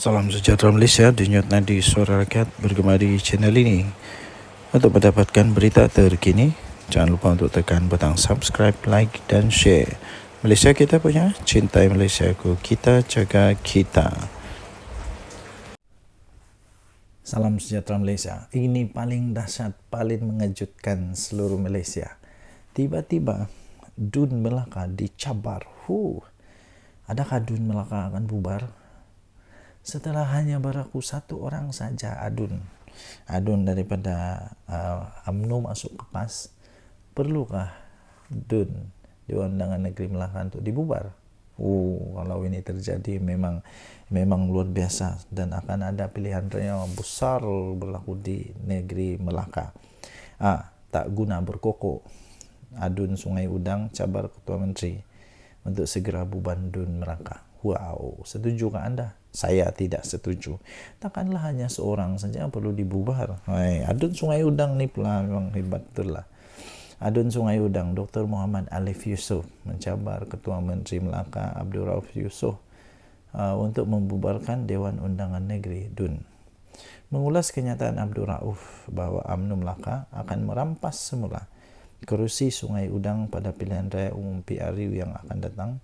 Salam sejahtera Malaysia, denyut nadi suara rakyat bergema di channel ini. Untuk mendapatkan berita terkini, jangan lupa untuk tekan butang subscribe, like dan share. Malaysia kita punya, cintai Malaysia ku, kita jaga kita. Salam sejahtera Malaysia. Ini paling dahsyat, paling mengejutkan seluruh Malaysia. Tiba-tiba Dun Melaka dicabar. Adakah Dun Melaka akan bubar? Setelah hanya berlaku satu orang saja, Adun daripada UMNO masuk ke PAS, perlukah Dun Dewan Undangan Negeri Melaka untuk dibubar? Kalau ini terjadi memang luar biasa dan akan ada pilihan raya besar berlaku di negeri Melaka. Tak guna berkokok, Adun Sungai Udang cabar Ketua Menteri untuk segera bubar Dun Melaka. Setujukah anda? Saya tidak setuju. Takkanlah hanya seorang saja yang perlu dibubar. Adun Sungai Udang ni pula memang hebat betul lah. Adun Sungai Udang, Dr. Muhammad Alif Yusof mencabar Ketua Menteri Melaka Abdul Rauf Yusof untuk membubarkan Dewan Undangan Negeri Dun. Mengulas kenyataan Abdul Rauf bahawa UMNO Melaka akan merampas semula kerusi Sungai Udang pada pilihan raya umum PRU yang akan datang,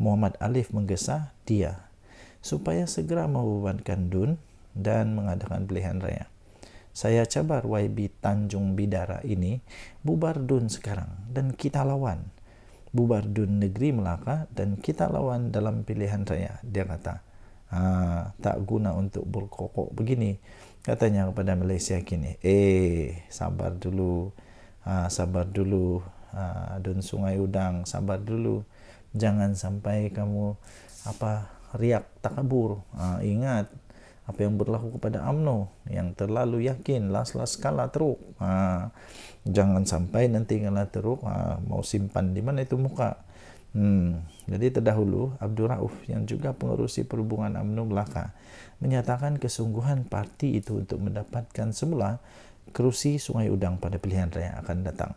Muhammad Alif menggesa dia supaya segera membebankan Dun dan mengadakan pilihan raya. Saya cabar YB Tanjung Bidara ini, bubar Dun sekarang dan kita lawan. Bubar Dun Negeri Melaka dan kita lawan dalam pilihan raya, dia kata. Tak guna untuk berkokok begini, katanya kepada Malaysia kini. Sabar dulu. Dun Sungai Udang, sabar dulu. Jangan sampai kamu riak takabur. Ingat apa yang berlaku kepada UMNO yang terlalu yakin las kalah teruk. Jangan sampai nanti kalah teruk mau simpan di mana itu muka. Jadi terdahulu Abdul Rauf yang juga pengerusi perhubungan UMNO Melaka menyatakan kesungguhan parti itu untuk mendapatkan semula kerusi Sungai Udang pada pilihan raya akan datang.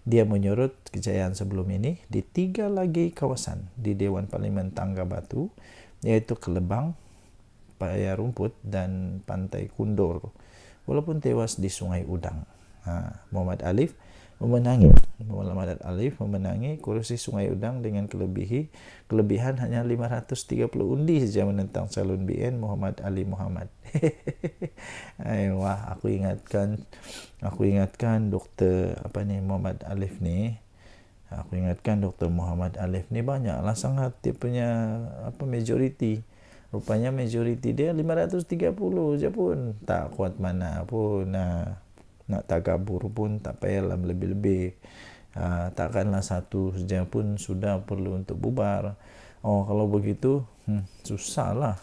Dia menyorot kejayaan sebelum ini di 3 lagi kawasan di Dewan Parlimen Tangga Batu, iaitu Kelebang, Paya Rumput dan Pantai Kundur, walaupun tewas di Sungai Udang. Muhammad Alif memenangi kerusi Sungai Udang dengan kelebihan hanya 530 undi saja menentang calon BN Muhammad Ali Muhammad. Aku ingatkan Dr. Muhammad Alif ni. Aku ingatkan Dr. Muhammad Alif ni banyaklah sangat dia punya majoriti. Rupanya majoriti dia 530 je pun. Tak kuat mana pun. Nak takabur pun tak payahlah lebih-lebih. Takkanlah satu saja pun sudah perlu untuk bubar. Kalau begitu susahlah.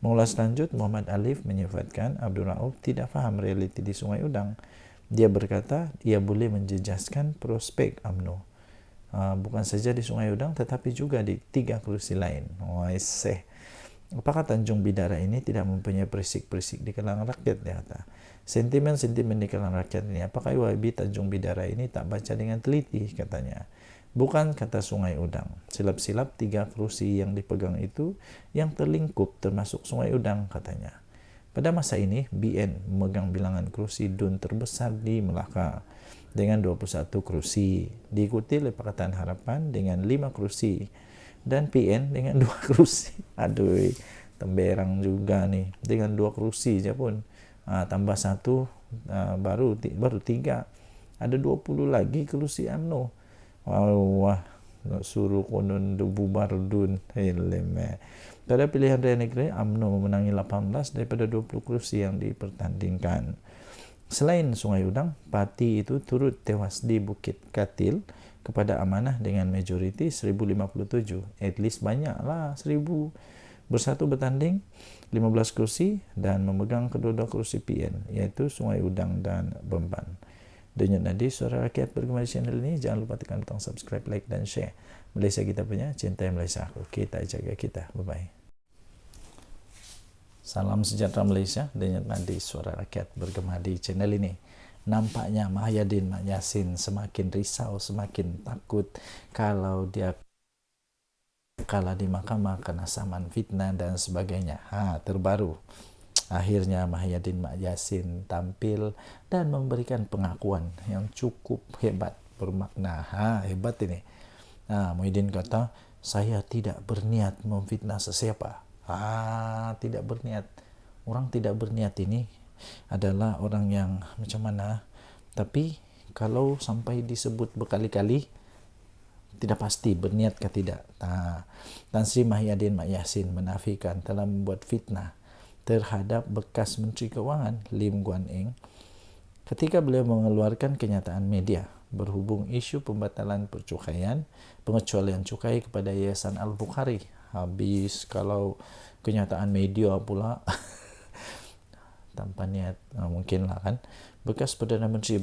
Mengulas lanjut, Muhammad Alif menyifatkan Abdul Rauf tidak faham realiti di Sungai Udang. Dia berkata ia boleh menjejaskan prospek UMNO, bukan saja di Sungai Udang tetapi juga di 3 kerusi lain. Apakah Tanjung Bidara ini tidak mempunyai perisik-perisik di kalangan rakyat, dia kata. Sentimen-sentimen di kalangan rakyat ini, apakah YB Tanjung Bidara ini tak baca dengan teliti, katanya. Bukan, kata Sungai Udang. Silap-silap 3 kerusi yang dipegang itu yang terlingkup termasuk Sungai Udang, katanya. Pada masa ini, BN memegang bilangan kerusi Dun terbesar di Melaka dengan 21 kerusi, diikuti oleh Pakatan Harapan dengan 5 kerusi dan PN dengan 2 kerusi. Temberang juga nih dengan 2 kerusi je pun. Tambah 1 baru 3. Ada 20 lagi kerusi UMNO. Suruh konon bubar Dun. Pada pilihan raya negeri, UMNO memenangi 18 daripada 20 kerusi yang dipertandingkan. Selain Sungai Udang, parti itu turut tewas di Bukit Katil kepada Amanah dengan majoriti 1057. At least banyaklah 1000. Bersatu bertanding 15 kursi dan memegang kedua-dua kursi PN, iaitu Sungai Udang dan Bemban. Denyut nadi suara rakyat bergema di channel ini. Jangan lupa tekan butang subscribe, like dan share. Malaysia kita punya, cintai Malaysia aku, kita jaga kita. Bye-bye. Salam sejahtera Malaysia. Denyut nadi suara rakyat bergema di channel ini. Nampaknya Mahyadin Mak Yassin semakin risau, semakin takut kalau dia kalah di mahkamah kena saman fitnah dan sebagainya. Terbaru akhirnya Muhyiddin Yassin tampil dan memberikan pengakuan yang cukup hebat, bermakna. Hebat ini. Muhyiddin kata, saya tidak berniat memfitnah sesiapa. Tidak berniat. Orang tidak berniat ini adalah orang yang macam mana? Tapi kalau sampai disebut berkali-kali, tidak pasti berniat ke tidak. Tan Sri Muhyiddin Yassin menafikan telah membuat fitnah terhadap bekas Menteri Keuangan Lim Guan Eng ketika beliau mengeluarkan kenyataan media berhubung isu pembatalan percukaian, pengecualian cukai kepada Yayasan Al-Bukhari. Habis kalau kenyataan media pula tanpa niat, mungkinlah kan. Bekas Perdana Menteri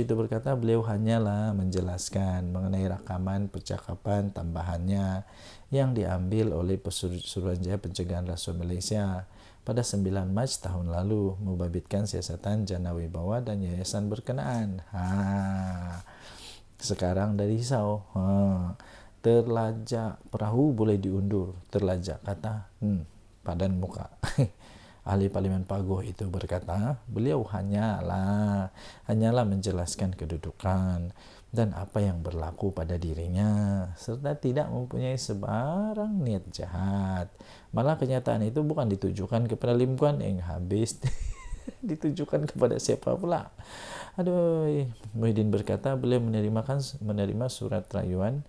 itu berkata beliau hanyalah menjelaskan mengenai rakaman percakapan tambahannya yang diambil oleh Suruhanjaya Pencegahan Rasuah Malaysia pada 9 Mac tahun lalu membabitkan siasatan Jana Wibawa dan yayasan berkenaan. Sekarang dari risau. Terlajak perahu boleh diundur. Terlajak kata padan muka. Ahli Parlimen Paguh itu berkata, beliau hanyalah menjelaskan kedudukan dan apa yang berlaku pada dirinya, serta tidak mempunyai sebarang niat jahat. Malah kenyataan itu bukan ditujukan kepada Lim Guan Eng, habis ditujukan kepada siapa pula. Muhyiddin berkata beliau menerima surat rayuan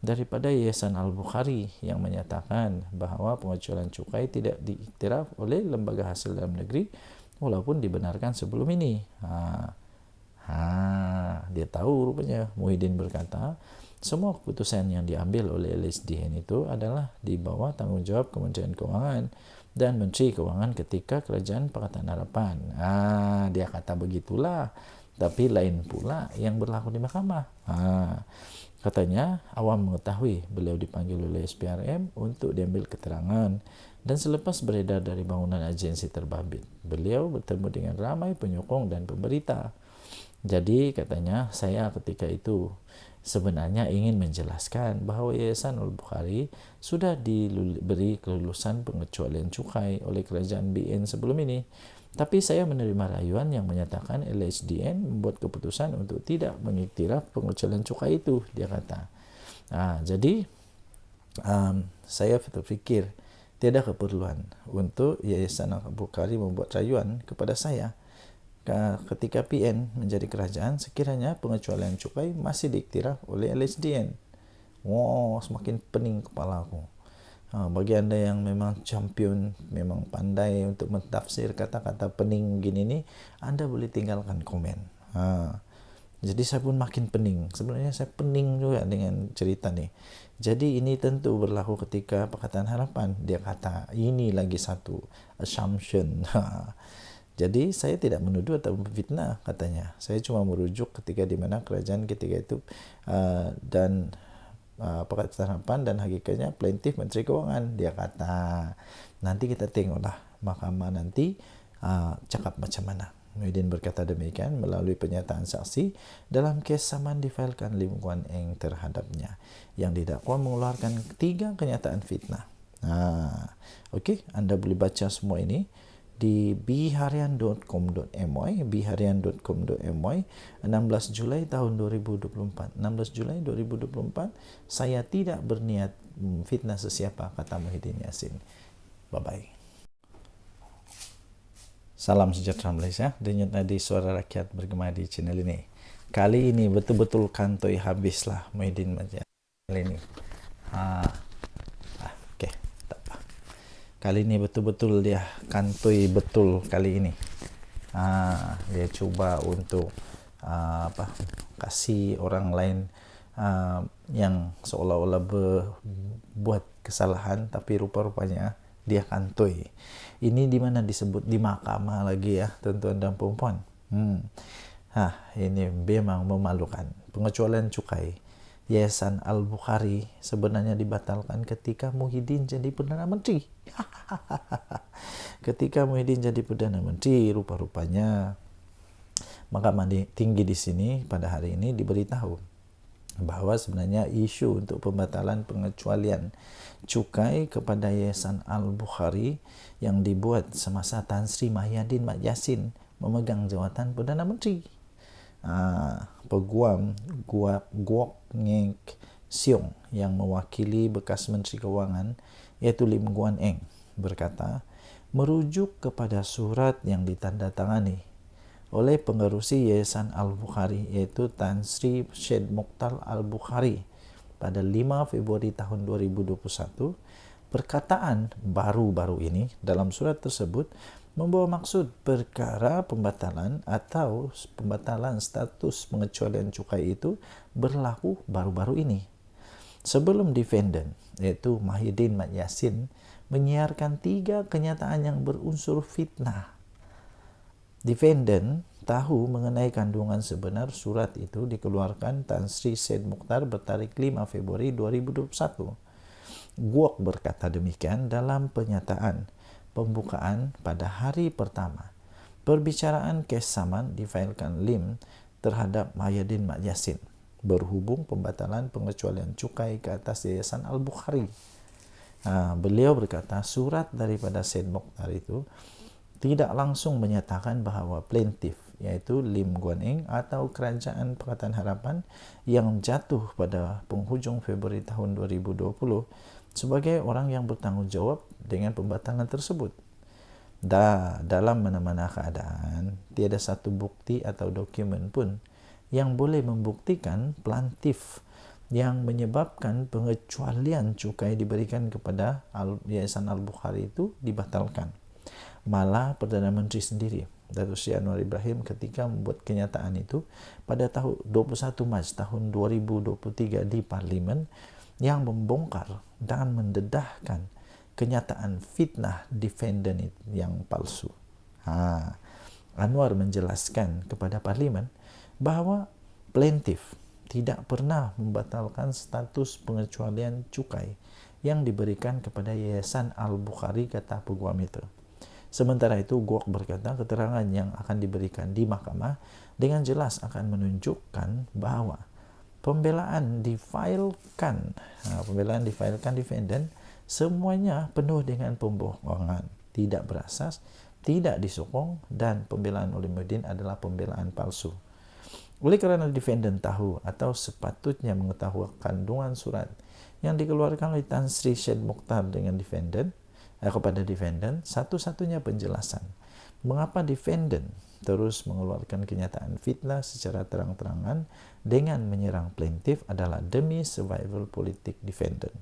daripada Yayasan Al-Bukhari yang menyatakan bahawa pengecualian cukai tidak diiktiraf oleh Lembaga Hasil Dalam Negeri walaupun dibenarkan sebelum ini. Dia tahu rupanya. Muhyiddin berkata semua keputusan yang diambil oleh LHDN itu adalah di bawah tanggungjawab Kementerian Keuangan dan Menteri Keuangan ketika Kerajaan Pakatan Harapan. Dia kata begitulah, tapi lain pula yang berlaku di mahkamah. Katanya awam mengetahui beliau dipanggil oleh SPRM untuk diambil keterangan dan selepas beredar dari bangunan agensi terbabit, beliau bertemu dengan ramai penyokong dan pemberita. Jadi katanya saya ketika itu sebenarnya ingin menjelaskan bahawa Yayasan Al-Bukhari sudah diberi kelulusan pengecualian cukai oleh kerajaan BN sebelum ini. Tapi saya menerima rayuan yang menyatakan LHDN membuat keputusan untuk tidak mengiktiraf pengecualian cukai itu, dia kata. Jadi saya berfikir tiada keperluan untuk Yayasan Al-Bukhari membuat rayuan kepada saya. Ketika PN menjadi kerajaan, sekiranya pengecualian cukai masih diiktiraf oleh LHDN. Semakin pening kepala aku. Bagi anda yang memang champion, memang pandai untuk mentafsir kata-kata pening gini ni, anda boleh tinggalkan komen. Jadi saya pun makin pening. Sebenarnya saya pening juga dengan cerita ni. Jadi ini tentu berlaku ketika Pakatan Harapan. Dia kata ini lagi satu assumption. Jadi saya tidak menuduh atau memfitnah katanya. Saya cuma merujuk ketika di mana kerajaan ketika itu dan Pakatan Harapan dan hakikatnya plaintiff Menteri Keuangan. Dia kata nanti kita tengoklah mahkamah nanti cakap macam mana. Muhyiddin berkata demikian melalui pernyataan saksi dalam kes saman difailkan Lim Guan Eng terhadapnya yang didakwa mengeluarkan 3 kenyataan fitnah. Okey, anda boleh baca semua ini di biharian.com.my 16 Julai tahun 2024. 16 Julai 2024, saya tidak berniat fitnah sesiapa, kata Muhyiddin Yassin. Bye-bye. Salam sejahtera Malaysia. Denyut nadi suara rakyat bergema di channel ini. Kali ini betul-betul kantoi habislah Muhyiddin Yassin kali ini. Kali ini betul-betul dia kantoi betul kali ini. Dia cuba untuk kasih orang lain yang seolah-olah buat kesalahan, tapi rupa-rupanya dia kantoi. Ini di mana disebut di mahkamah lagi ya, tuan-tuan dan puan-puan. Ini memang memalukan. Pengecualian cukai Yayasan Al-Bukhari sebenarnya dibatalkan ketika Muhyiddin jadi Perdana Menteri. Ketika Muhyiddin jadi Perdana Menteri, rupa-rupanya Mahkamah Tinggi di sini pada hari ini diberitahu bahwa sebenarnya isu untuk pembatalan pengecualian cukai kepada Yayasan Al-Bukhari yang dibuat semasa Tan Sri Mahyadin Mat Yassin memegang jawatan Perdana Menteri. Peguam Guok Ngek Siong yang mewakili bekas Menteri Keuangan iaitu Lim Guan Eng berkata, merujuk kepada surat yang ditandatangani oleh pengerusi Yayasan Al-Bukhari iaitu Tan Sri Syed Mokhtar Al-Bukhari pada 5 Februari tahun 2021, perkataan baru-baru ini dalam surat tersebut membawa maksud perkara pembatalan atau pembatalan status pengecualian cukai itu berlaku baru-baru ini. Sebelum defendant iaitu Mahyudin Mat Yassin menyiarkan 3 kenyataan yang berunsur fitnah. Defendant tahu mengenai kandungan sebenar surat itu dikeluarkan Tan Sri Syed Mokhtar bertarik 5 Februari 2021. Guok berkata demikian dalam pernyataan pembukaan pada hari pertama perbicaraan kes saman difailkan Lim terhadap Mahyudin Mat Yassin berhubung pembatalan pengecualian cukai ke atas Yayasan Al-Bukhari. Beliau berkata surat daripada Syed Mokhtar itu tidak langsung menyatakan bahawa plaintiff iaitu Lim Guan Eng atau Kerajaan Pakatan Harapan yang jatuh pada penghujung Februari tahun 2020 sebagai orang yang bertanggung jawab dengan pembatalan tersebut. Dalam mana-mana keadaan, tiada satu bukti atau dokumen pun yang boleh membuktikan plaintiff yang menyebabkan pengecualian cukai diberikan kepada Yayasan Al-Bukhari itu dibatalkan. Malah Perdana Menteri sendiri, Datuk Seri Anwar Ibrahim, ketika membuat kenyataan itu pada tahun 21 Mac tahun 2023 di Parlimen yang membongkar dan mendedahkan kenyataan fitnah defendant yang palsu. Anwar menjelaskan kepada Parlimen bahawa plaintiff tidak pernah membatalkan status pengecualian cukai yang diberikan kepada Yayasan Al-Bukhari, kata peguam itu. Sementara itu, Guok berkata keterangan yang akan diberikan di mahkamah dengan jelas akan menunjukkan bahawa pembelaan difailkan defendant semuanya penuh dengan pembohongan, tidak berasas, tidak disokong, dan pembelaan oleh Mahyudin adalah pembelaan palsu. Oleh kerana defendant tahu atau sepatutnya mengetahui kandungan surat yang dikeluarkan oleh Tan Sri Syed Mokhtar dengan kepada defendant, satu-satunya penjelasan mengapa defendant terus mengeluarkan kenyataan fitnah secara terang-terangan dengan menyerang plaintiff adalah demi survival politik defendant.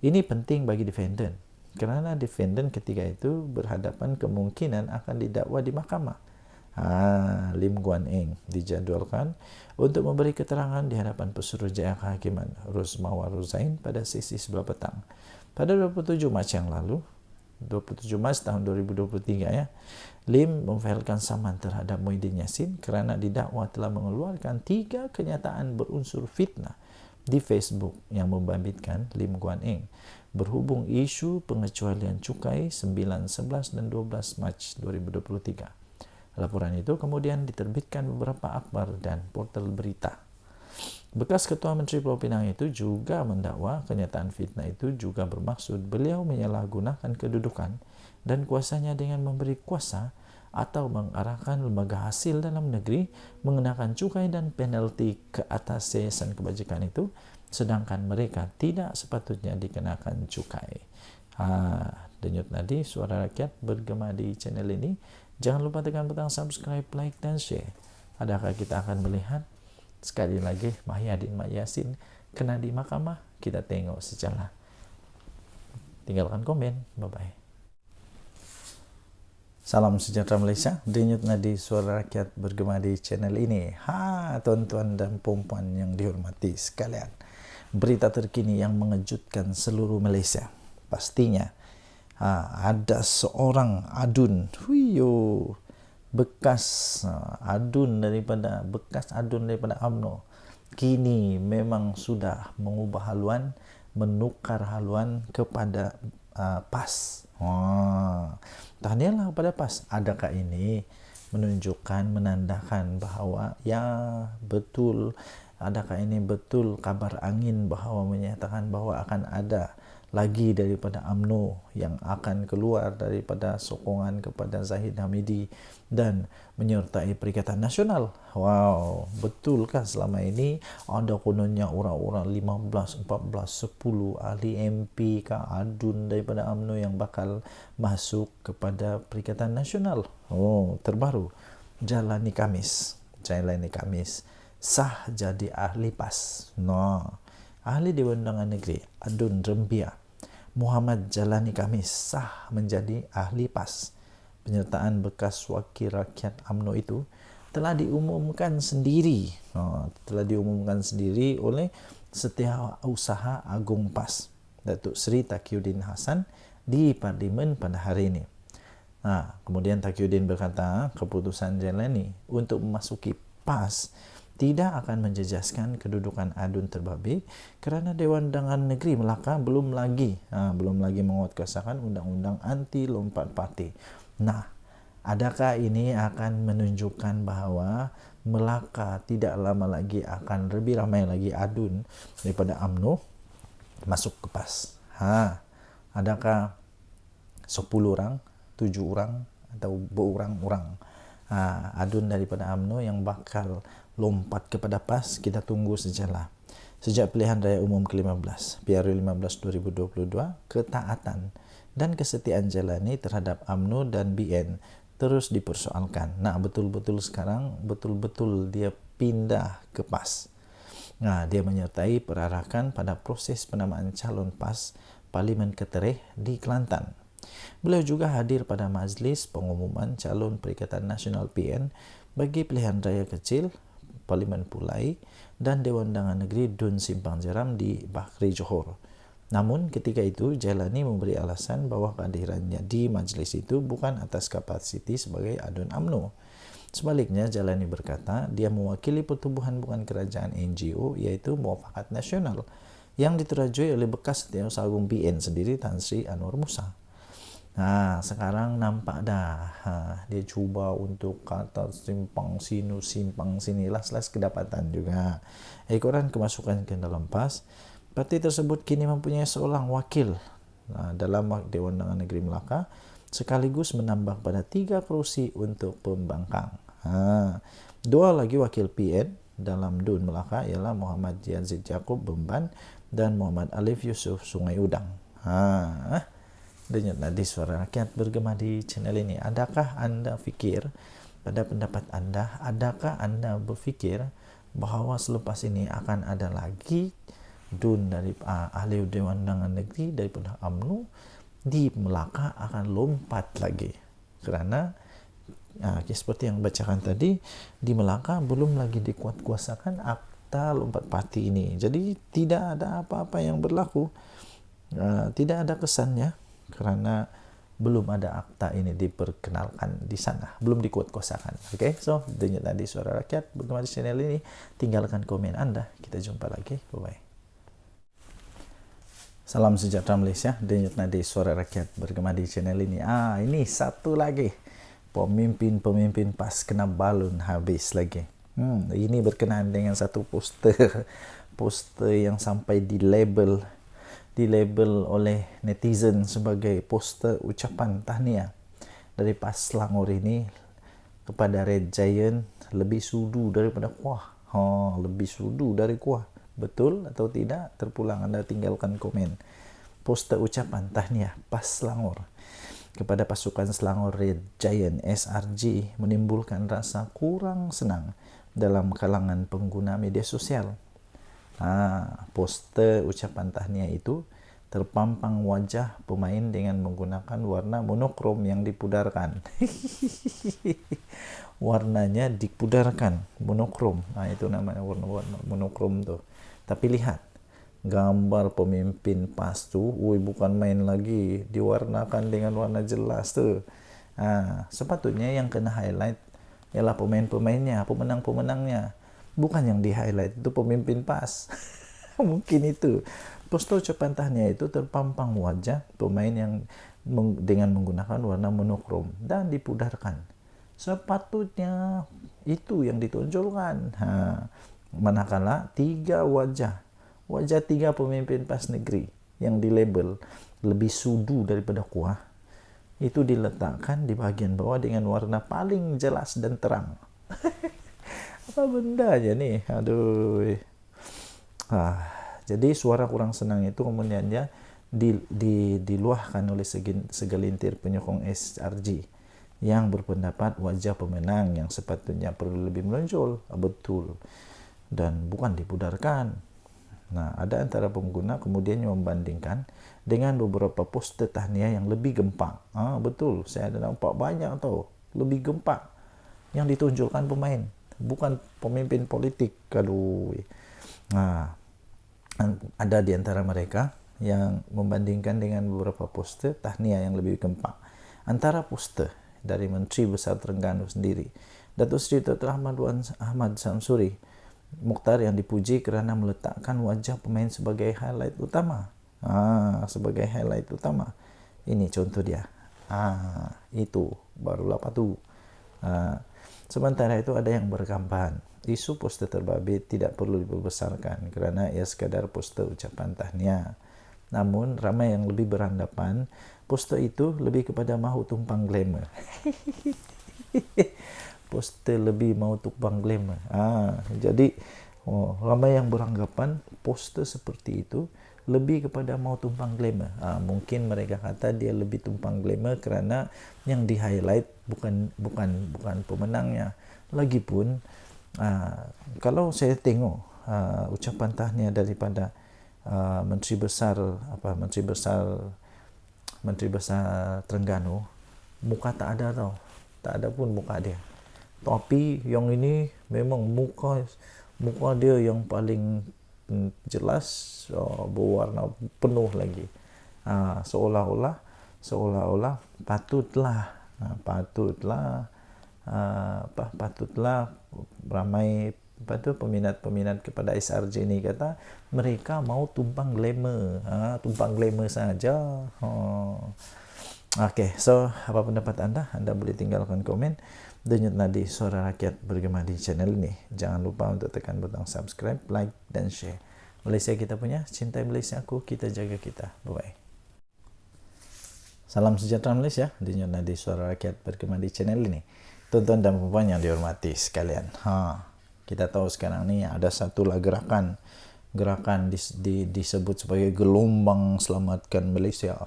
Ini penting bagi defendant kerana defendant ketika itu berhadapan kemungkinan akan didakwa di mahkamah. Lim Guan Eng dijadualkan untuk memberi keterangan di hadapan Pesuruhjaya Kehakiman Rosmawar Ruzain pada sesi sebelah petang. Pada 27 Mac yang lalu, 27 Mac tahun 2023 Lim memfailkan saman terhadap Mahyudin Yassin kerana didakwa telah mengeluarkan 3 kenyataan berunsur fitnah di Facebook yang membabitkan Lim Guan Eng berhubung isu pengecualian cukai 9, 11 dan 12 Mac 2023. Laporan itu kemudian diterbitkan beberapa akhbar dan portal berita. Bekas Ketua Menteri Pulau Pinang itu juga mendakwa kenyataan fitnah itu juga bermaksud beliau menyalahgunakan kedudukan dan kuasanya dengan memberi kuasa atau mengarahkan lembaga hasil dalam negeri mengenakan cukai dan penalti ke atas yayasan kebajikan itu, sedangkan mereka tidak sepatutnya dikenakan cukai. Denyut nadi suara rakyat bergema di channel ini. Jangan lupa tekan butang subscribe, like, dan share. Adakah kita akan melihat sekali lagi Mahyudin Mat Yassin kena di mahkamah? Kita tengok sejarah. Tinggalkan komen. Bye-bye. Salam sejahtera Malaysia. Denyut nadi suara rakyat bergema di channel ini. Tuan-tuan dan puan-puan yang dihormati sekalian. Berita terkini yang mengejutkan seluruh Malaysia. Pastinya ada seorang adun, bekas adun daripada UMNO, kini memang sudah mengubah haluan, menukar haluan kepada PAS. Tahniahlah kepada PAS. Adakah ini menunjukkan, menandakan bahawa ya betul Adakah ini betul kabar angin bahwa menyatakan bahwa akan ada lagi daripada UMNO yang akan keluar daripada sokongan kepada Zahid Hamidi dan menyertai Perikatan Nasional? Wow, betulkah selama ini ada kononnya orang-orang 15, 14, 10 ahli MP ke adun daripada UMNO yang bakal masuk kepada Perikatan Nasional? Oh, terbaru. Jalani Kamis sah jadi ahli PAS. No. Ahli Dewan Undangan Negeri Adun Rembia Muhammad Jalani Kamis sah menjadi ahli PAS. Penyertaan bekas wakil rakyat UMNO itu telah diumumkan sendiri oleh Setiausaha Agung PAS Datuk Seri Taqiyuddin Hasan di Parlimen pada hari ini. Kemudian Taqiyuddin berkata keputusan Jalani untuk memasuki PAS tidak akan menjejaskan kedudukan adun terbabit kerana Dewan Undangan Negeri Melaka belum lagi menguatkuasakan undang-undang anti lompat parti. Adakah ini akan menunjukkan bahawa Melaka tidak lama lagi akan lebih ramai lagi adun daripada UMNO masuk ke PAS? Adakah 10 orang, 7 orang atau berorang-orang adun daripada UMNO yang bakal lompat kepada PAS? Kita tunggu sajalah. Sejak pilihan raya umum ke-15 PRU 15 2022, ketaatan dan kesetiaan Jalani terhadap UMNO dan BN terus dipersoalkan. Betul-betul sekarang dia pindah ke PAS. Dia menyertai perarakan pada proses penamaan calon PAS Parlimen Ketereh di Kelantan. Beliau juga hadir pada majlis pengumuman calon Perikatan Nasional PN bagi pilihan raya kecil Parlimen Pulai dan Dewan Undangan Negeri Dun Simpang Jeram di Bakri Johor. Namun ketika itu Jalani memberi alasan bahawa kehadirannya di majlis itu bukan atas kapasiti sebagai adun UMNO. Sebaliknya, Jalani berkata dia mewakili pertubuhan bukan kerajaan NGO iaitu Muafakat Nasional yang diterajui oleh bekas Setiausaha Agung BN sendiri Tan Sri Anwar Musa. Sekarang nampak dah dia cuba untuk kata simpang sini las kedapatan juga. Ekoran kemasukan ke dalam PAS. Parti tersebut kini mempunyai seorang wakil dalam Dewan Undangan Negeri Melaka sekaligus menambah pada 3 kerusi untuk pembangkang. 2 lagi wakil PN dalam DUN Melaka ialah Muhammad Yazid Yaakob Bemban dan Muhammad Alif Yusuf Sungai Udang. Denyut nadi suara rakyat bergema di channel ini. Adakah anda fikir, pada pendapat anda, adakah anda berfikir bahawa selepas ini akan ada lagi DUN dari ahli Dewan Undangan Negeri daripada UMNO di Melaka akan lompat lagi? Kerana seperti yang bacakan tadi, di Melaka belum lagi dikuatkuasakan akta lompat parti ini. Jadi tidak ada apa-apa yang berlaku, tidak ada kesannya kerana belum ada akta ini diperkenalkan di sana, belum dikuatkuasakan. So denyut nadi suara rakyat bergema di channel ini. Tinggalkan komen anda. Kita jumpa lagi. Bye-bye. Salam sejahtera Malaysia. Denyut nadi suara rakyat bergema di channel ini. Ini satu lagi. Pemimpin PAS kena balun habis lagi. Ini berkenaan dengan satu poster yang sampai di label oleh netizen sebagai poster ucapan tahniah dari PAS Selangor ini kepada Red Giant lebih sudu daripada kuah. Lebih sudu dari kuah. Betul atau tidak? Terpulang anda tinggalkan komen. Poster ucapan tahniah PAS Selangor kepada pasukan Selangor Red Giant SRG menimbulkan rasa kurang senang dalam kalangan pengguna media sosial. Poster ucapan tahniah itu terpampang wajah pemain dengan menggunakan warna monokrom yang dipudarkan. Warnanya dipudarkan, monokrom. Itu namanya warna monokrom tuh. Tapi lihat gambar pemimpin PAS tu, bukan main lagi, diwarnakan dengan warna jelas tu. Sepatutnya yang kena highlight ialah pemain-pemainnya, pemenang-pemenangnya. Bukan yang di highlight itu pemimpin PAS. Mungkin itu. Poster ucapan tahniah itu terpampang wajah pemain yang dengan menggunakan warna monokrom dan dipudarkan. Sepatutnya itu yang ditonjolkan. Manakala wajah 3 pemimpin PAS negeri yang dilabel lebih sudu daripada kuah, itu diletakkan di bahagian bawah dengan warna paling jelas dan terang. Apa benda aja nih, aduh. Jadi suara kurang senang itu kemudiannya diluahkan oleh segelintir penyokong SRG yang berpendapat wajah pemenang yang sepatutnya perlu lebih menonjol, betul, dan bukan dipudarkan. Nah, ada antara pengguna kemudian membandingkan dengan beberapa poster tahniah yang lebih gempak. Betul, saya ada nampak banyak tau, lebih gempak yang ditunjukkan pemain, bukan pemimpin politik. Aduh. Nah, ada di antara mereka yang membandingkan dengan beberapa poster tahniah yang lebih gempak. Antara poster dari Menteri Besar Terengganu sendiri, Datuk Seri Dr. Ahmad Samsuri Mukhtar, yang dipuji kerana meletakkan wajah pemain sebagai highlight utama. Sebagai highlight utama. Ini contoh dia. Itu barulah patu. Sementara itu ada yang berkampan isu poster terbabit tidak perlu dibesarkan kerana ia sekadar poster ucapan tahniah. Namun ramai yang lebih beranggapan poster itu lebih kepada mahu tumpang glamour. Poster lebih mau tumpang glamour. Jadi ramai yang beranggapan poster seperti itu lebih kepada mau tumpang glamour. Mungkin mereka kata dia lebih tumpang glamour kerana yang di highlight bukan pemenangnya. Lagipun kalau saya tengok ucapan tahniah daripada Menteri Besar Terengganu, muka tak ada tau, tak ada pun muka dia. Tapi yang ini memang muka dia yang paling jelas, berwarna penuh lagi. Seolah-olah patutlah ramai peminat kepada SRJ ini kata mereka mau tumpang glamour saja. Okay, so apa pendapat anda? Anda boleh tinggalkan komen. Denyut nadi suara rakyat bergema di channel ini. Jangan lupa untuk tekan butang subscribe, like dan share. Malaysia kita punya, cintai Malaysia aku, kita jaga kita. Bye-bye. Salam sejahtera Malaysia. Denyut nadi suara rakyat bergema di channel ini. Tuan-tuan dan puan yang dihormati sekalian. Kita tahu sekarang ni ada satulah gerakan disebut sebagai gelombang selamatkan Malaysia.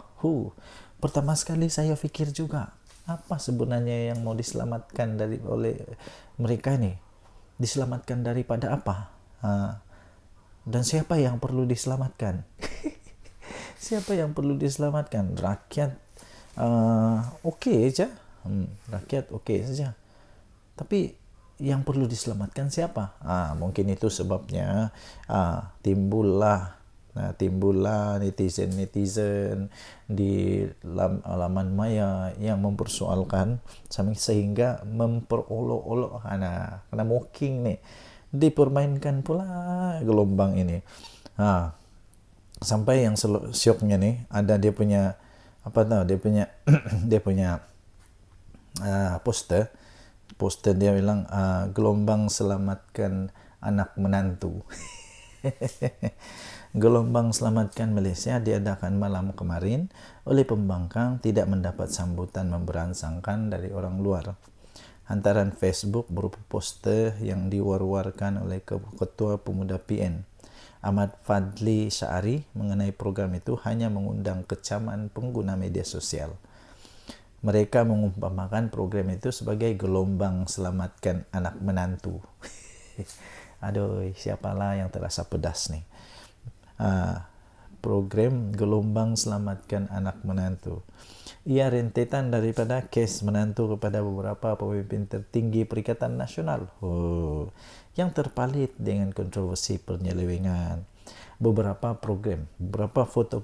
Pertama sekali saya fikir juga, apa sebenarnya yang mau diselamatkan oleh mereka ini? Diselamatkan daripada apa? Dan siapa yang perlu diselamatkan? Siapa yang perlu diselamatkan? Rakyat okey saja. Rakyat okey saja. Tapi yang perlu diselamatkan siapa? Mungkin itu sebabnya timbullah netizen di laman maya yang mempersoalkan sehingga memperolok-olok karena mocking ni dipermainkan pula gelombang ini. Sampai yang syoknya ni ada dia punya dia punya poster dia bilang gelombang selamatkan anak menantu. Gelombang selamatkan Malaysia diadakan malam kemarin oleh pembangkang tidak mendapat sambutan memberangsangkan dari orang luar. Hantaran Facebook berupa poster yang diwar-warkan oleh Ketua Pemuda PN Ahmad Fadli Syari mengenai program itu hanya mengundang kecaman pengguna media sosial. Mereka mengumpamakan program itu sebagai gelombang selamatkan anak menantu. Aduh, siapalah yang terasa pedas nih. Program gelombang selamatkan anak menantu. Ia rentetan daripada kes menantu kepada beberapa pemimpin tertinggi Perikatan Nasional yang terpalit dengan kontroversi penyelewengan. Beberapa foto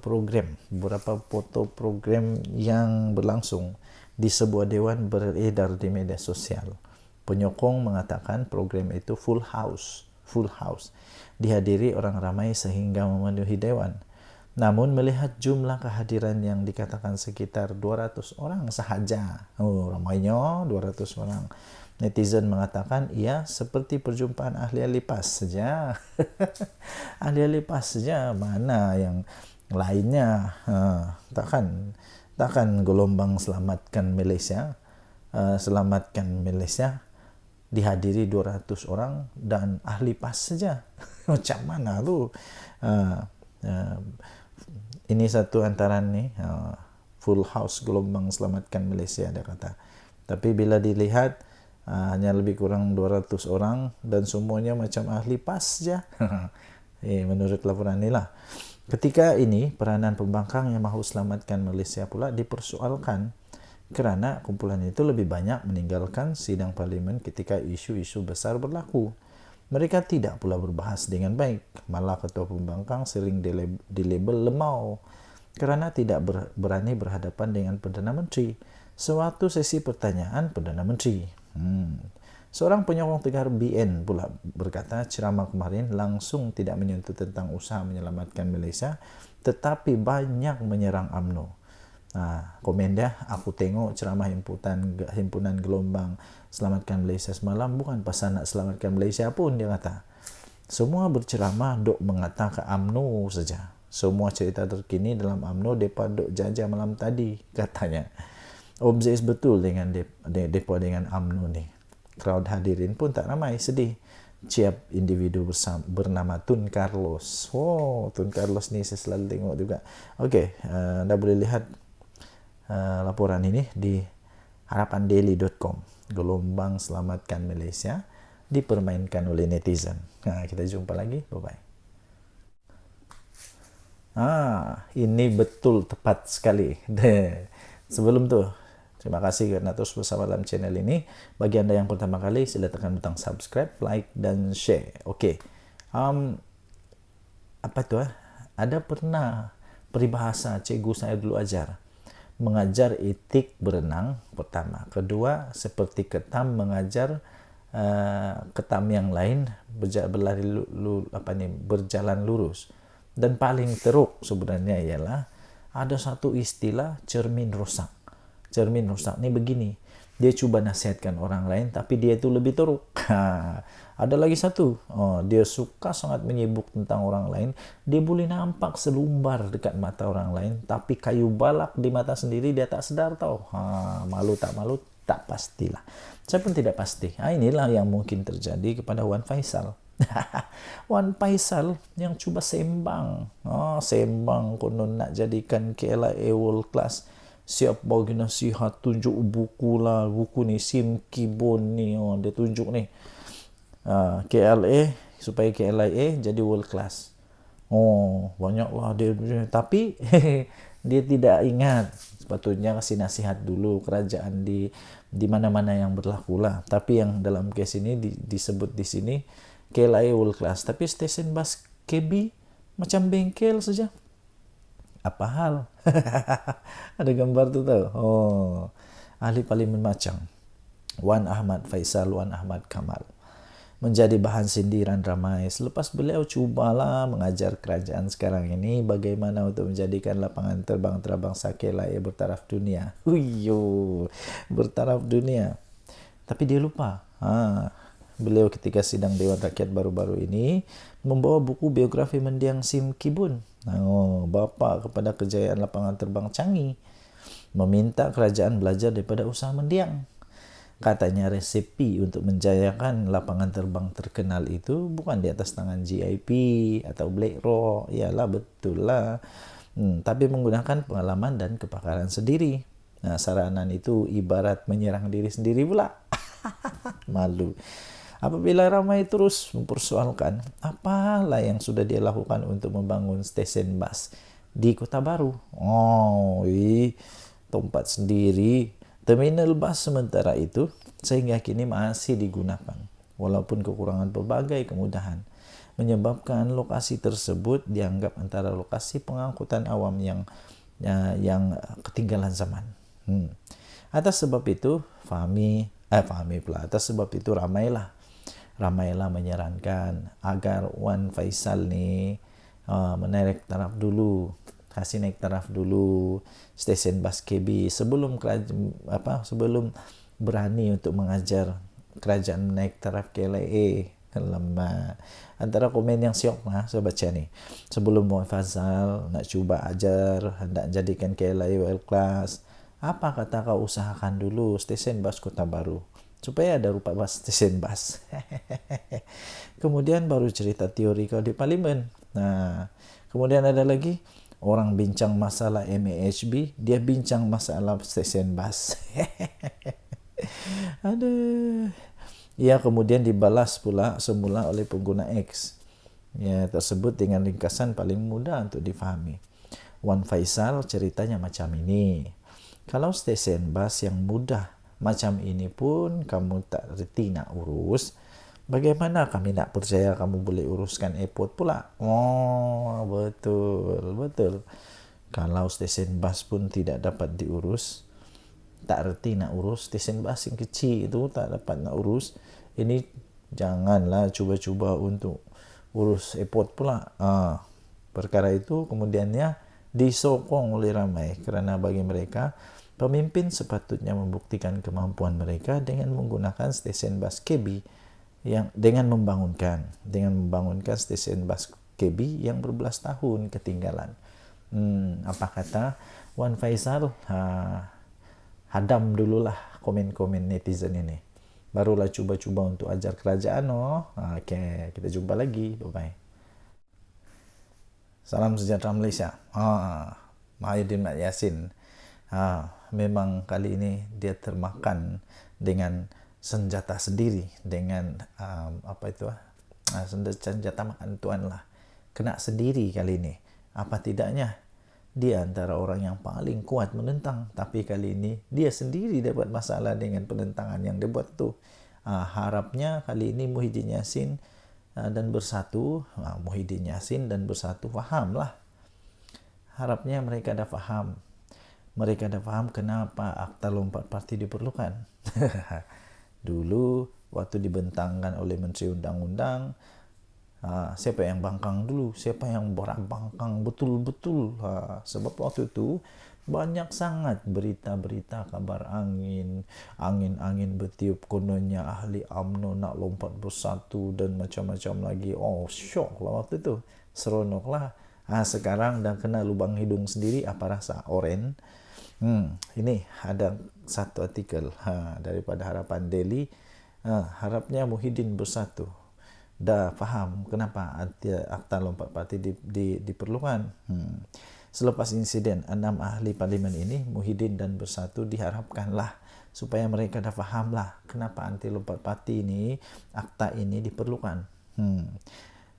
program yang berlangsung di sebuah dewan beredar di media sosial. Penyokong mengatakan program itu full house, dihadiri orang ramai sehingga memenuhi dewan. Namun melihat jumlah kehadiran yang dikatakan sekitar 200 orang sahaja. Oh, ramainya 200 orang. Netizen mengatakan ia seperti perjumpaan ahli-ahli PAS saja. Ahli-ahli PAS saja, mana yang lainnya? Takkan gelombang selamatkan Malaysia, selamatkan Malaysia dihadiri 200 orang dan ahli PAS saja. Macam mana tu? Ini satu antara ni full house gelombang selamatkan Malaysia, dia kata. Tapi bila dilihat hanya lebih kurang 200 orang dan semuanya macam ahli PAS saja. Menurut laporan inilah. Ketika ini peranan pembangkang yang mahu selamatkan Malaysia pula dipersoalkan kerana kumpulan itu lebih banyak meninggalkan sidang parlimen ketika isu-isu besar berlaku. Mereka tidak pula berbahas dengan baik. Malah ketua pembangkang sering dilabel lemau kerana tidak berani berhadapan dengan Perdana Menteri. Sewaktu sesi pertanyaan Perdana Menteri. Seorang penyokong tegar BN pula berkata ceramah kemarin langsung tidak menyentuh tentang usaha menyelamatkan Malaysia, tetapi banyak menyerang UMNO. Komen dia, aku tengok ceramah himpunan gelombang selamatkan Malaysia semalam bukan pasal nak selamatkan Malaysia pun, dia kata. Semua berceramah dok mengatakan UMNO saja. Semua cerita terkini dalam UMNO depa dok jajah malam tadi, katanya. Obses betul dengan depa dengan UMNO ni. Crowd hadirin pun tak ramai, sedih. Ciap individu bernama Tun Carlos. Tun Carlos ni saya selalu tengok juga. Okey, anda boleh lihat laporan ini di harapandaily.com. Gelombang selamatkan Malaysia dipermainkan oleh netizen. Kita jumpa lagi. Bye-bye. Ini betul tepat sekali. Sebelum tu, terima kasih kerana terus bersama dalam channel ini. Bagi anda yang pertama kali, sila tekan butang subscribe, like dan share. Okey. Apa tu? Ada pernah peribahasa cikgu saya dulu ajar. Mengajar etik berenang pertama. Kedua, seperti ketam mengajar ketam yang lain berjalan lurus. Dan paling teruk sebenarnya ialah ada satu istilah cermin rosak. Cermin rosak ni begini, dia cuba nasihatkan orang lain tapi dia itu lebih teruk. Ada lagi satu, dia suka sangat menyibuk tentang orang lain, dia boleh nampak selumbar dekat mata orang lain tapi kayu balak di mata sendiri dia tak sedar tahu. Malu tak pastilah. Saya pun tidak pasti. Inilah yang mungkin terjadi kepada Wan Faisal. Wan Faisal yang cuba sembang konon nak jadikan KLIA world class, siap bagi nasihat, tunjuk buku ni Sim Kibon ni, dia tunjuk ni KLA supaya KLIA jadi world class. Banyaklah dia, tapi dia tidak ingat sepatutnya kasih nasihat dulu kerajaan di mana-mana yang berlaku lah. Tapi yang dalam kes ini disebut di sini KLIA world class, tapi stesen bas KB macam bengkel saja. Apa hal? Ada gambar tu tahu. Ahli parlimen macam Wan Ahmad Faisal, Wan Ahmad Kamal menjadi bahan sindiran ramai selepas beliau cubalah mengajar kerajaan sekarang ini bagaimana untuk menjadikan lapangan terbang antarabangsa KLIA bertaraf dunia. Bertaraf dunia. Tapi dia lupa. Beliau ketika sidang Dewan Rakyat baru-baru ini membawa buku biografi mendiang Sim Kibon, bapa kepada kejayaan lapangan terbang Changi, meminta kerajaan belajar daripada usaha mendiang. Katanya resepi untuk menjayakan lapangan terbang terkenal itu bukan di atas tangan GIP atau Black Rock. Yalah, betul lah. Tapi menggunakan pengalaman dan kepakaran sendiri. Saranan itu ibarat menyerang diri sendiri pula. Malu. Apabila ramai terus mempersoalkan apalah yang sudah dia lakukan untuk membangun stesen bas di Kota Baru. Tempat sendiri, terminal bas sementara itu sehingga kini masih digunakan walaupun kekurangan berbagai kemudahan menyebabkan lokasi tersebut dianggap antara lokasi pengangkutan awam yang ketinggalan zaman. Atas sebab itu atas sebab itu ramailah menyarankan agar Wan Faisal ni menarik taraf dulu. kasih naik taraf dulu stesen bas KB sebelum sebelum berani untuk mengajar kerajaan naik taraf KLIA. Lama antara komen yang siok lah saya baca ni, sebelum Muhammad Fazal nak cuba ajar hendak jadikan KLIA world class, apa kata kau usahakan dulu stesen bas Kota Baru supaya ada rupa bas stesen bas. Kemudian baru cerita teori kau di parlimen. Nah, kemudian ada lagi orang bincang masalah MAHB, dia bincang masalah stesen bas. Aduh. Ia kemudian dibalas pula semula oleh pengguna X. Ya, tersebut dengan ringkasan paling mudah untuk difahami. Wan Faisal ceritanya macam ini. Kalau stesen bas yang mudah macam ini pun kamu tak reti nak urus, bagaimana kami nak percaya kamu boleh uruskan airport pula? Oh, betul. Kalau stesen bas pun tidak dapat diurus, tak reti nak urus stesen bas yang kecil itu, tak dapat nak urus, ini janganlah cuba-cuba untuk urus airport pula. Perkara itu kemudiannya disokong oleh ramai kerana bagi mereka pemimpin sepatutnya membuktikan kemampuan mereka dengan menggunakan stesen bas KB yang dengan membangunkan stesen bas KB yang berbelas tahun ketinggalan. Apa kata Wan Faisal? Hadam dululah komen-komen netizen ini. Barulah cuba-cuba untuk ajar kerajaan. Okay, kita jumpa lagi. Bye-bye. Salam sejahtera Malaysia. Mahyudin Mat Yassin. Memang kali ini dia termakan dengan senjata sendiri, dengan senjata makan tuan lah. Kena sendiri kali ini. Apa tidaknya dia antara orang yang paling kuat menentang, tapi kali ini dia sendiri dapat masalah dengan penentangan yang dia buat tu. Harapnya kali ini Muhyiddin Yassin dan Bersatu, Muhyiddin Yassin dan Bersatu fahamlah. Harapnya mereka dah faham. Mereka dah faham kenapa Akta Lompat Parti diperlukan. Dulu waktu dibentangkan oleh Menteri Undang-Undang, siapa yang bangkang dulu, siapa yang borak bangkang betul-betul. Sebab waktu itu banyak sangat berita-berita kabar angin bertiup, kononnya ahli UMNO nak lompat bersatu dan macam-macam lagi. Syok lah waktu itu, seronok lah. Sekarang dah kena lubang hidung sendiri. Apa rasa oren? Ini ada satu artikel daripada Harapan Daily. Harapnya Muhyiddin Bersatu dah faham kenapa Akta Lompat Parti diperlukan. Selepas insiden 6 ahli parlimen ini, Muhyiddin dan Bersatu diharapkanlah supaya mereka dah fahamlah kenapa anti lompat parti ini, akta ini diperlukan.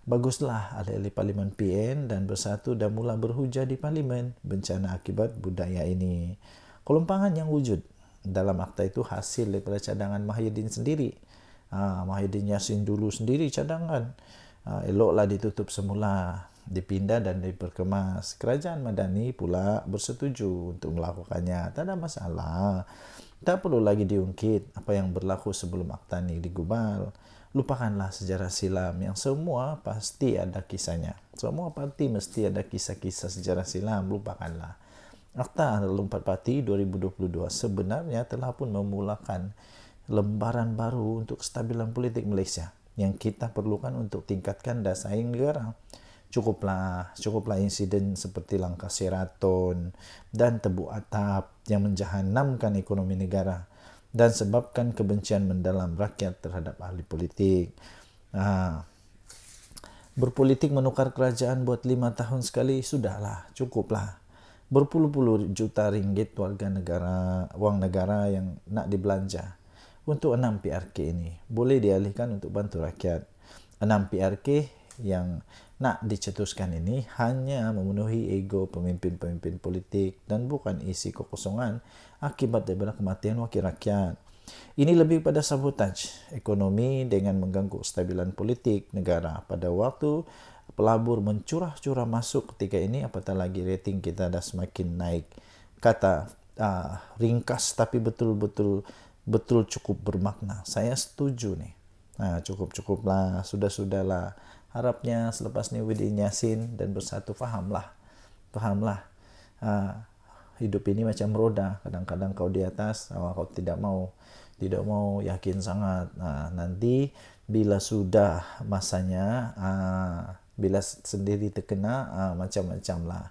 Baguslah ahli-ahli parlimen PN dan Bersatu dah mula berhujah di parlimen bencana akibat budaya ini. Kelompangan yang wujud dalam akta itu hasil daripada cadangan Mahyudin sendiri. Mahyudin Yassin dulu sendiri cadangan. Eloklah ditutup semula, dipindah dan diperkemas. Kerajaan Madani pula bersetuju untuk melakukannya. Tak ada masalah. Tak perlu lagi diungkit apa yang berlaku sebelum akta ini digubal. Lupakanlah sejarah silam yang semua pasti ada kisahnya. Semua parti mesti ada kisah-kisah sejarah silam. Lupakanlah. Akta Lompat Parti 2022 sebenarnya telah pun memulakan lembaran baru untuk kestabilan politik Malaysia yang kita perlukan untuk tingkatkan daya saing negara. Cukuplah insiden seperti langkah Sheraton dan tebuk atap yang menjahanamkan ekonomi negara dan sebabkan kebencian mendalam rakyat terhadap ahli politik. Berpolitik menukar kerajaan buat 5 tahun sekali, sudahlah, cukuplah. Berpuluh-puluh juta ringgit wang negara yang nak dibelanja untuk 6 PRK ini boleh dialihkan untuk bantu rakyat. 6 PRK yang nak dicetuskan ini hanya memenuhi ego pemimpin-pemimpin politik dan bukan isi kekosongan akibat daripada kematian wakil rakyat. Ini lebih pada sabotaj ekonomi dengan mengganggu kestabilan politik negara pada waktu pelabur mencurah-curah masuk ketika ini, apatah lagi rating kita dah semakin naik. Kata ringkas tapi betul cukup bermakna. Saya setuju nih. Cukuplah, sudah-sudahlah. Harapnya selepas ni Muhyiddin Yassin dan Bersatu fahamlah Fahamlah. Hidup ini macam roda, kadang-kadang kau di atas, kau tidak mau yakin sangat. Nanti bila sudah masanya, bila sendiri terkena, macam-macam lah.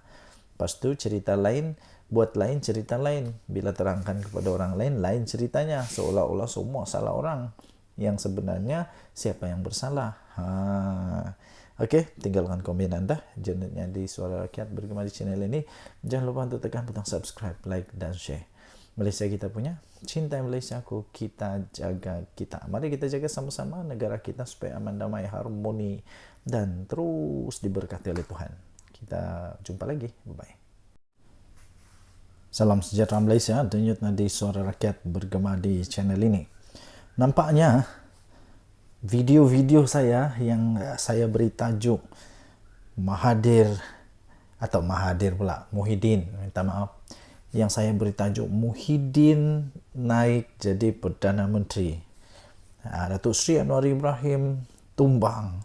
Lepas tu cerita lain, buat lain cerita lain. Bila terangkan kepada orang lain, lain ceritanya. Seolah-olah semua salah orang. Yang sebenarnya siapa yang bersalah? Okey, tinggalkan komen anda. Jenutnya di Suara Rakyat Bergema di channel ini. Jangan lupa untuk tekan butang subscribe, like dan share. Malaysia kita punya, cintai Malaysiaku, kita jaga kita. Mari kita jaga sama-sama negara kita supaya aman, damai, harmoni dan terus diberkati oleh Tuhan. Kita jumpa lagi. Bye-bye. Salam sejahtera Malaysia. Denyut nadi Suara Rakyat Bergema di channel ini. Nampaknya video-video saya yang saya beri tajuk Muhyiddin, minta maaf, yang saya beri tajuk Muhyiddin naik jadi Perdana Menteri, Datuk Seri Anwar Ibrahim tumbang,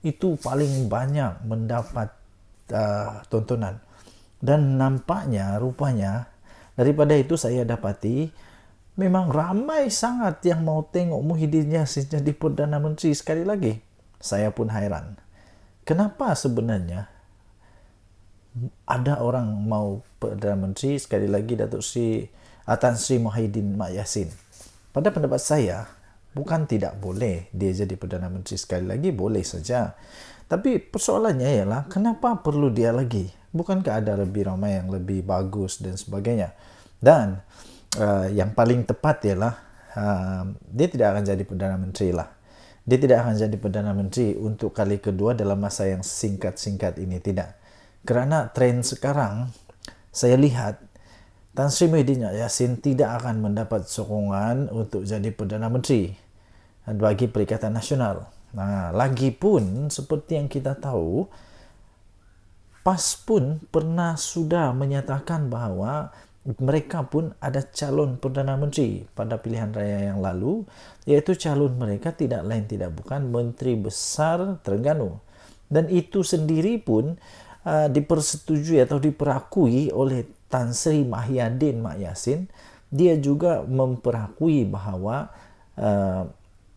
itu paling banyak mendapat tontonan. Dan rupanya daripada itu saya dapati memang ramai sangat yang mau tengok Muhyiddin Yassin jadi Perdana Menteri sekali lagi. Saya pun hairan. Kenapa sebenarnya ada orang mau Perdana Menteri sekali lagi Datuk Seri Tan Sri Muhyiddin Yassin? Pada pendapat saya, bukan tidak boleh dia jadi Perdana Menteri sekali lagi, boleh saja. Tapi persoalannya ialah kenapa perlu dia lagi? Bukankah ada lebih ramai yang lebih bagus dan sebagainya? Dan yang paling tepat ialah dia tidak akan jadi Perdana Menteri lah. Dia tidak akan jadi Perdana Menteri untuk kali kedua dalam masa yang singkat-singkat ini, tidak. Kerana tren sekarang, saya lihat Tan Sri Muhyiddin Yassin tidak akan mendapat sokongan untuk jadi Perdana Menteri bagi Perikatan Nasional. Lagipun seperti yang kita tahu, PAS pun pernah sudah menyatakan bahawa mereka pun ada calon Perdana Menteri pada pilihan raya yang lalu, iaitu calon mereka tidak lain tidak bukan Menteri Besar Terengganu. Dan itu sendiri pun dipersetujui atau diperakui oleh Tan Sri Muhyiddin Yassin. Dia juga memperakui bahawa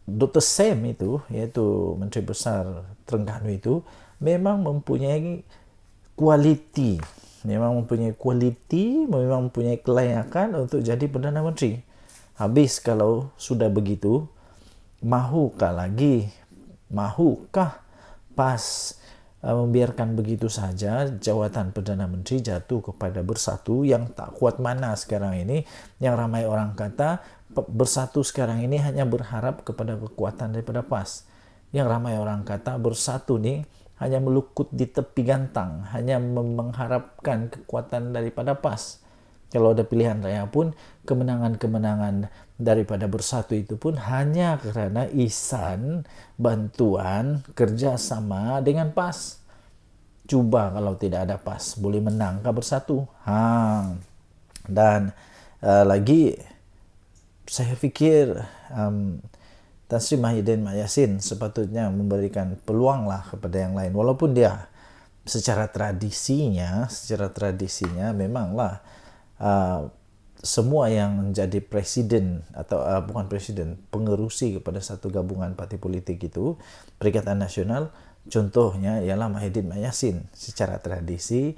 Dr. Sam itu, iaitu Menteri Besar Terengganu itu, memang mempunyai kualiti, memang mempunyai kelayakan untuk jadi Perdana Menteri. Habis kalau sudah begitu, mahukah PAS membiarkan begitu saja jawatan Perdana Menteri jatuh kepada Bersatu yang tak kuat mana sekarang ini, yang ramai orang kata Bersatu sekarang ini hanya berharap kepada kekuatan daripada PAS. Yang ramai orang kata Bersatu ni hanya melukut di tepi gantang, hanya mengharapkan kekuatan daripada PAS. Kalau ada pilihan raya pun, kemenangan-kemenangan daripada Bersatu itu pun hanya kerana ihsan, bantuan, kerjasama dengan PAS. Cuba kalau tidak ada PAS, boleh menangkah Bersatu? Dan lagi, saya fikir Tan Sri Muhyiddin Yassin sepatutnya memberikan peluang lah kepada yang lain. Walaupun dia secara tradisinya memanglah semua yang menjadi presiden atau bukan presiden, pengerusi kepada satu gabungan parti politik itu, Perikatan Nasional, contohnya ialah Muhyiddin Yassin. Secara tradisi,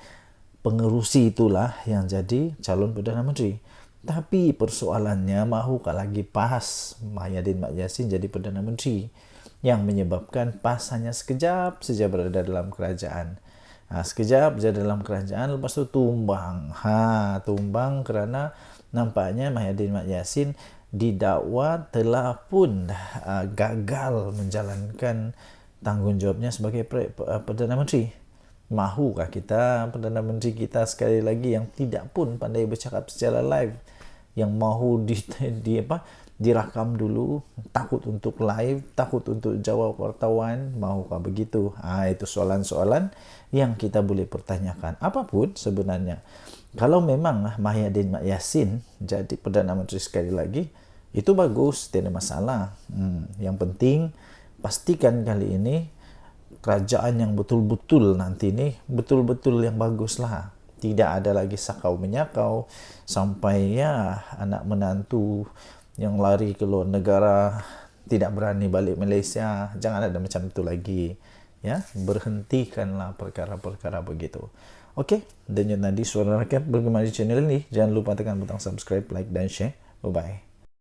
pengerusi itulah yang jadi calon Perdana Menteri. Tapi persoalannya, mahukah lagi PAS Muhyiddin Yassin jadi Perdana Menteri, yang menyebabkan PAS hanya sekejap saja berada dalam kerajaan. Sekejap saja dalam kerajaan, lepas itu tumbang. Tumbang kerana nampaknya Muhyiddin Yassin didakwa telah pun gagal menjalankan tanggungjawabnya sebagai Perdana Menteri. Mahukah kita Perdana Menteri kita sekali lagi yang tidak pun pandai bercakap secara live, yang mahu dirakam dulu, takut untuk live, takut untuk jawab wartawan, mahukah begitu? Itu soalan-soalan yang kita boleh pertanyakan. Apapun sebenarnya, kalau memang Muhyiddin Yassin jadi Perdana Menteri sekali lagi, itu bagus, tidak ada masalah. Yang penting pastikan kali ini kerajaan yang betul-betul nanti ni betul-betul yang baguslah. Tidak ada lagi sakau menyakau sampai ya anak menantu yang lari ke luar negara tidak berani balik Malaysia. Jangan ada macam itu lagi. Ya, berhentikanlah perkara-perkara begitu. Okey, dan yang tadi suara rakyat bergema di channel ini. Jangan lupa tekan butang subscribe, like dan share. Bye bye.